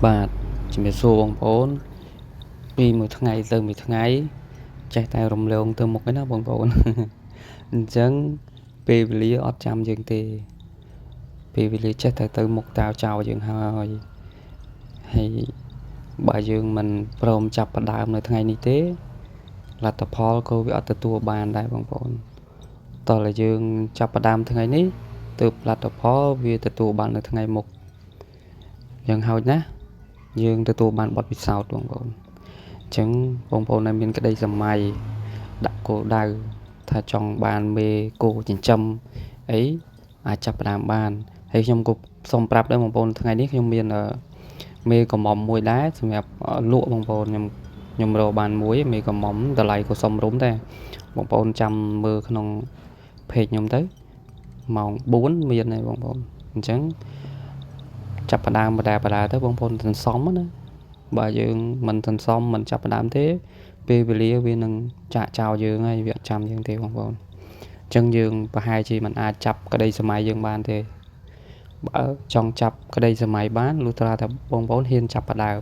បាទជំរាបសួរបងប្អូនពីមួយថ្ងៃទៅមួយថ្ងៃចេះតែរំលងទៅមុខឯណាបងប្អូន អញ្ចឹងពេលវេលាអត់ចាំយើងទេពេលវេលាចេះតែទៅមុខតាវចោលយើងហើយបើយើងមិនព្រមចាប់ផ្ដើមនៅថ្ងៃនេះទេលទ្ធផលក៏វាអត់ទទួលបានដែរបងប្អូនតោះតែយើងចាប់ផ្ដើមថ្ងៃនេះទើបលទ្ធផលវាទទួលបាននៅថ្ងៃមុខយ៉ាងហោចណាស់យើងទទួលបានបទពិសោធន៍បងប្អូនអញ្ចឹងបងប្អូនដែលមានក្តីសម័យដាក់គោលដៅថាចង់បានមេគោចិញ្ចឹមអីអាចចាប់ផ្ដើមបានហើយខ្ញុំក៏សូមប្រាប់ដែរបងប្អូនថ្ងៃនេះខ្ញុំមានមេកំមុំមួយដែរសម្រាប់លក់បងប្អូនខ្ញុំរកបានមួយមេកំមុំតម្លៃក៏សមរម្យដែរបងប្អូនចាំមើលក្នុង page ខ្ញុំទៅម៉ោង4មានហើយបងប្អូនអញ្ចឹងចាប់ផ្ដើមបដាទៅបងប្អូនសន្សំណាបើយើងមិនសន្សំមិនចាប់ផ្ដើមទេពេលវេលាវានឹងចាក់ចោលយើងហើយវាអត់ចាំយើងទេបងប្អូនអញ្ចឹងយើងប្រហែលជាមិនអាចចាប់ក្តីសម័យយើងបានទេបើចង់ចាប់ក្តីសម័យបានលុះត្រាតែបងប្អូនហ៊ានចាប់ផ្ដើម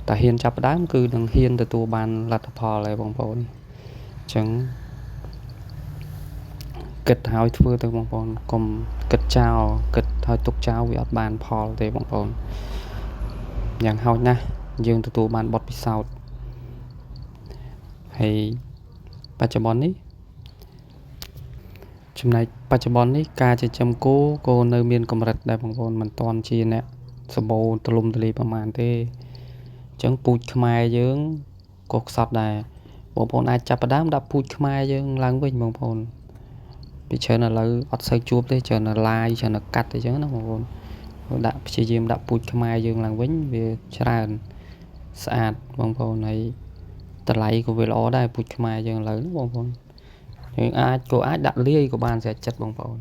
តែហ៊ានចាប់ផ្ដើមគឺនឹងហ៊ានទទួលបានលទ្ធផលហើយបងប្អូនអញ្ចឹងគិតហើយធ្វើទៅបងប្អូនកុំគិតចោលគិតហើយទុកចោលវាអត់បានផលទេបងប្អូនយ៉ាងហោចណាស់យើងទទួលបានបទពិសោធន៍ហើយបច្ចុប្បន្ននេះចំណែកបច្ចុប្បន្ននេះការចិញ្ចឹមគោក៏នៅមានកម្រិតដែរបងប្អូនមិនតាន់ជាអ្នកសម្បូរទូលំទូលាយប្រហែលទេអញ្ចឹងពូជខ្មែរយើងក៏ខ្សត់ដែរបងប្អូនអាចចាប់ផ្ដើមដាក់ពូជខ្មែរយើងឡើងវិញបងប្អូនពីច្រើនឥឡូវអត់សូវជួបទេច្រើនតែឡាយច្រើនតែកាត់អញ្ចឹងណាបងប្អូនដាក់ព្យាយាមដាក់ពូជខ្មែរយើងឡើងវិញវាច្រើនស្អាតបងប្អូនហើយតម្លៃក៏វាល្អដែរពូជខ្មែរយើងឥឡូវបងប្អូនយើងអាចដាក់លាយក៏បានស្រេចចិត្តបងប្អូន